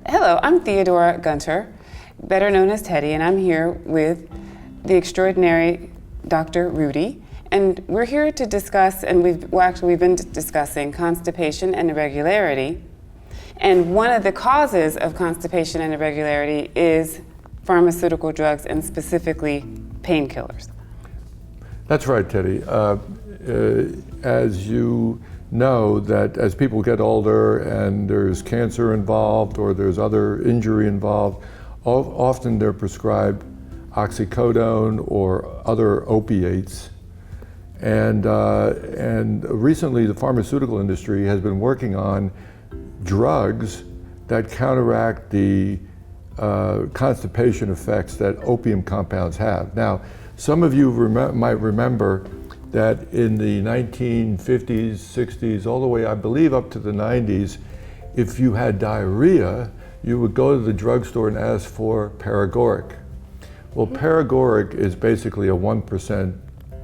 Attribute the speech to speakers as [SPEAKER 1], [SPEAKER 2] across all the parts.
[SPEAKER 1] Hello, I'm Theodora Gunter, better known as Teddy, and I'm here with the extraordinary Dr. Rudi. And we're here to discuss, and we've been discussing constipation and irregularity. And one of the causes of constipation and irregularity is pharmaceutical drugs, and specifically painkillers.
[SPEAKER 2] That's right, Teddy. As you know, that as people get older and there's cancer involved or there's other injury involved, often they're prescribed oxycodone or other opiates. And recently the pharmaceutical industry has been working on drugs that counteract the constipation effects that opium compounds have. Now, some of you might remember that in the 1950s, 60s, all the way, I believe, up to the 90s, if you had diarrhea, you would go to the drugstore and ask for paregoric. Well, paregoric is basically a 1%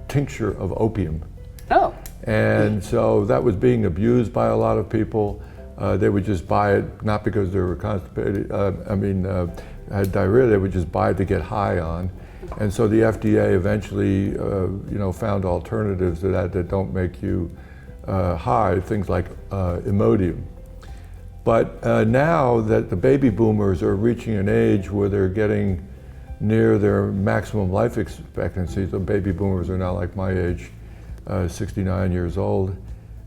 [SPEAKER 2] tincture of opium.
[SPEAKER 1] Oh.
[SPEAKER 2] And so that was being abused by a lot of people. They would just buy it, not because they were constipated, had diarrhea, they would just buy it to get high on. And so the FDA eventually, found alternatives to that don't make you high, things like Imodium. But now that the baby boomers are reaching an age where they're getting near their maximum life expectancy, so baby boomers are now like my age, 69 years old,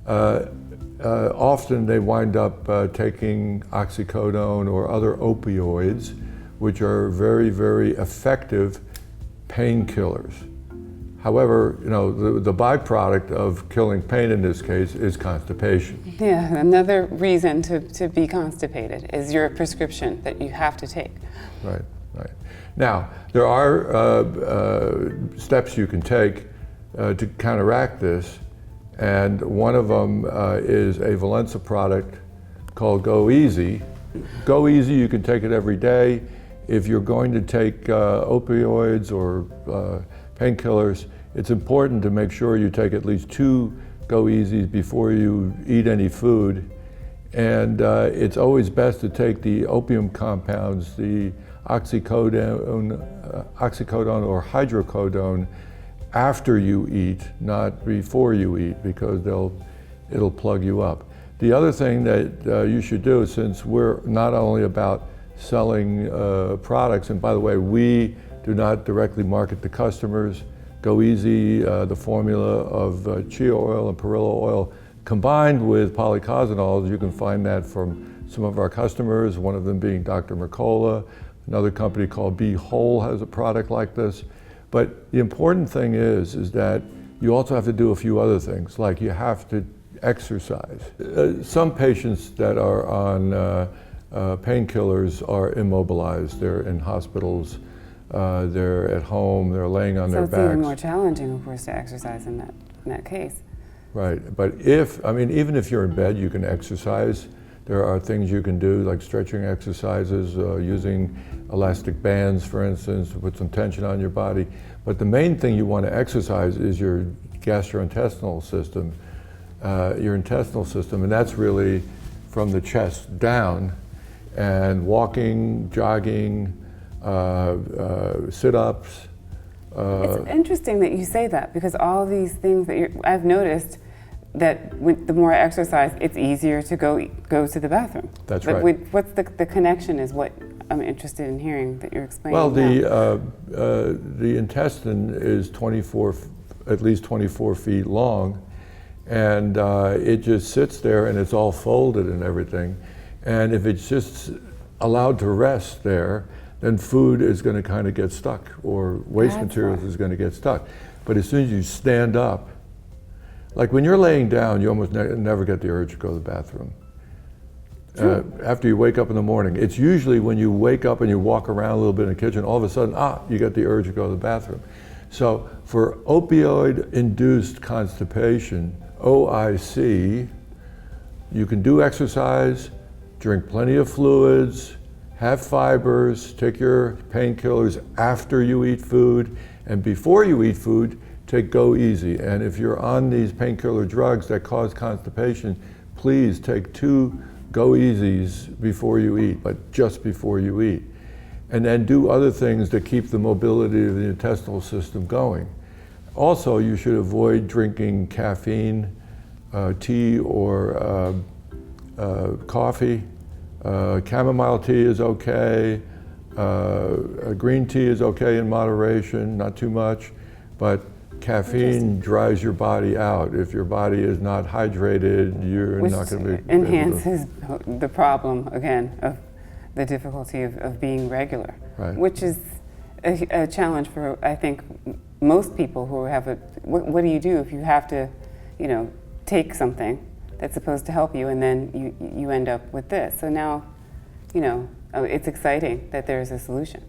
[SPEAKER 2] often they wind up taking oxycodone or other opioids, which are very, very effective painkillers. However, the byproduct of killing pain in this case is constipation.
[SPEAKER 1] Yeah, another reason to be constipated is your prescription that you have to take.
[SPEAKER 2] Right. Now, there are steps you can take to counteract this, and one of them is a Valenza product called Go Easy. Go Easy, you can take it every day. If you're going to take opioids or painkillers, it's important to make sure you take at least 2 Go Easies before you eat any food. And it's always best to take the opium compounds, the oxycodone or hydrocodone, after you eat, not before you eat, because it'll plug you up. The other thing that you should do, since we're not only about selling products, and by the way, we do not directly market to customers. Go Easy, the formula of chia oil and perilla oil combined with polycosanols, you can find that from some of our customers, one of them being Dr. Mercola. Another company called Be Whole has a product like this. But the important thing is that you also have to do a few other things, like you have to exercise. Some patients that are on painkillers are immobilized. They're in hospitals, they're at home, they're laying on their backs.
[SPEAKER 1] So it's even more challenging, of course, to exercise in that case.
[SPEAKER 2] Right, but even if you're in bed, you can exercise. There are things you can do, like stretching exercises, using elastic bands, for instance, to put some tension on your body. But the main thing you want to exercise is your gastrointestinal system, and that's really from the chest down. And walking, jogging, sit-ups.
[SPEAKER 1] It's interesting that you say that, because all these things that I've noticed that the more I exercise, it's easier to go to the bathroom.
[SPEAKER 2] That's
[SPEAKER 1] but
[SPEAKER 2] right.
[SPEAKER 1] What's the connection is what I'm interested in hearing that you're explaining.
[SPEAKER 2] Well, the intestine is at least 24 feet long, and it just sits there and it's all folded and everything. And if it's just allowed to rest there, then food is going to kind of get stuck, or waste materials is going to get stuck. But as soon as you stand up, like when you're laying down, you almost never get the urge to go to the bathroom. After you wake up in the morning. It's usually when you wake up and you walk around a little bit in the kitchen, all of a sudden, you get the urge to go to the bathroom. So for opioid-induced constipation, OIC, you can do exercise, drink plenty of fluids, have fibers, take your painkillers after you eat food, and before you eat food, take Go Easy. And if you're on these painkiller drugs that cause constipation, please take 2 Go Easies before you eat, but just before you eat. And then do other things that keep the mobility of the intestinal system going. Also, you should avoid drinking caffeine, tea or coffee. Chamomile tea is okay. Green tea is okay in moderation, not too much, but caffeine dries your body out. If your body is not hydrated, you're not going to be
[SPEAKER 1] enhances the problem, again, of the difficulty of being regular,
[SPEAKER 2] right.
[SPEAKER 1] Which is a challenge for, I think, most people who have what do you do if you have to, take something that's supposed to help you and then you end up with this. So now, it's exciting that there's a solution.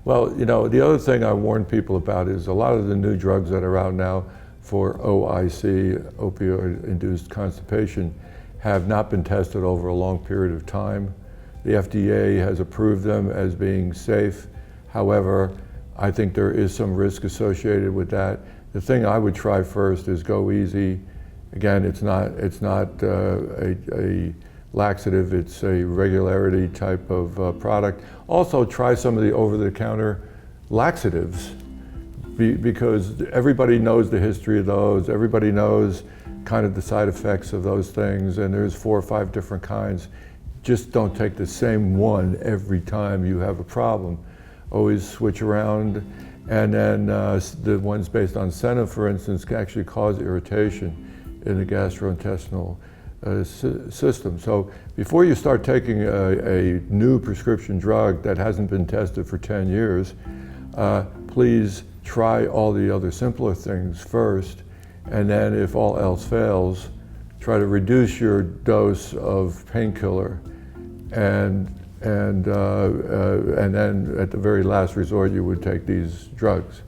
[SPEAKER 2] Well, the other thing I warn people about is a lot of the new drugs that are out now for OIC, opioid-induced constipation, have not been tested over a long period of time. The FDA has approved them as being safe. However, I think there is some risk associated with that. The thing I would try first is Go Easy. Again, it's not a laxative, it's a regularity type of product. Also, try some of the over-the-counter laxatives because everybody knows the history of those. Everybody knows kind of the side effects of those things, and there's 4 or 5 different kinds. Just don't take the same one every time you have a problem. Always switch around. And then the ones based on senna, for instance, can actually cause irritation in the gastrointestinal system. So before you start taking a new prescription drug that hasn't been tested for 10 years, please try all the other simpler things first, and then if all else fails, try to reduce your dose of painkiller, and then at the very last resort you would take these drugs.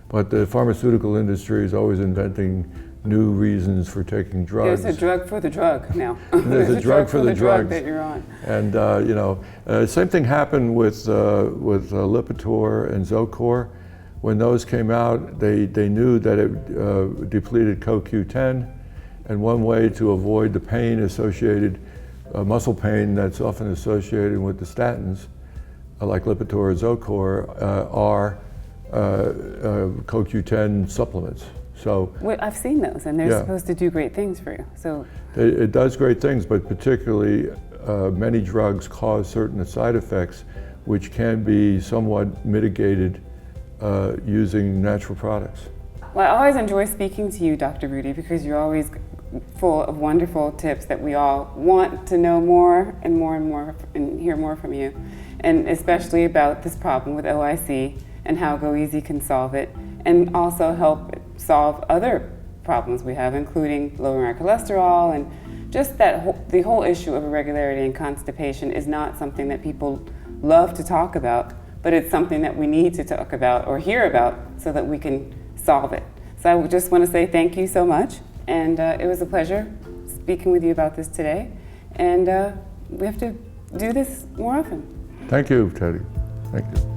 [SPEAKER 2] But the pharmaceutical industry is always inventing new reasons for taking drugs.
[SPEAKER 1] There's a drug for the drug now.
[SPEAKER 2] There's a drug for the drug
[SPEAKER 1] that you're on.
[SPEAKER 2] And same thing happened with Lipitor and Zocor. When those came out, they knew that it depleted CoQ10, and one way to avoid the pain associated, muscle pain that's often associated with the statins, like Lipitor or Zocor, are CoQ10 supplements. So
[SPEAKER 1] I've seen those, and they're supposed to do great things for you. So
[SPEAKER 2] it does great things, but particularly many drugs cause certain side effects, which can be somewhat mitigated using natural products.
[SPEAKER 1] Well, I always enjoy speaking to you, Dr. Rudi, because you're always full of wonderful tips that we all want to know more and more and more and hear more from you, and especially about this problem with OIC and how Go Easy can solve it, and also help solve other problems we have, including lowering our cholesterol, and just that the whole issue of irregularity and constipation is not something that people love to talk about, but it's something that we need to talk about or hear about so that we can solve it. So I just want to say thank you so much, and it was a pleasure speaking with you about this today, and we have to do this more often.
[SPEAKER 2] Thank you, Teddy. Thank you.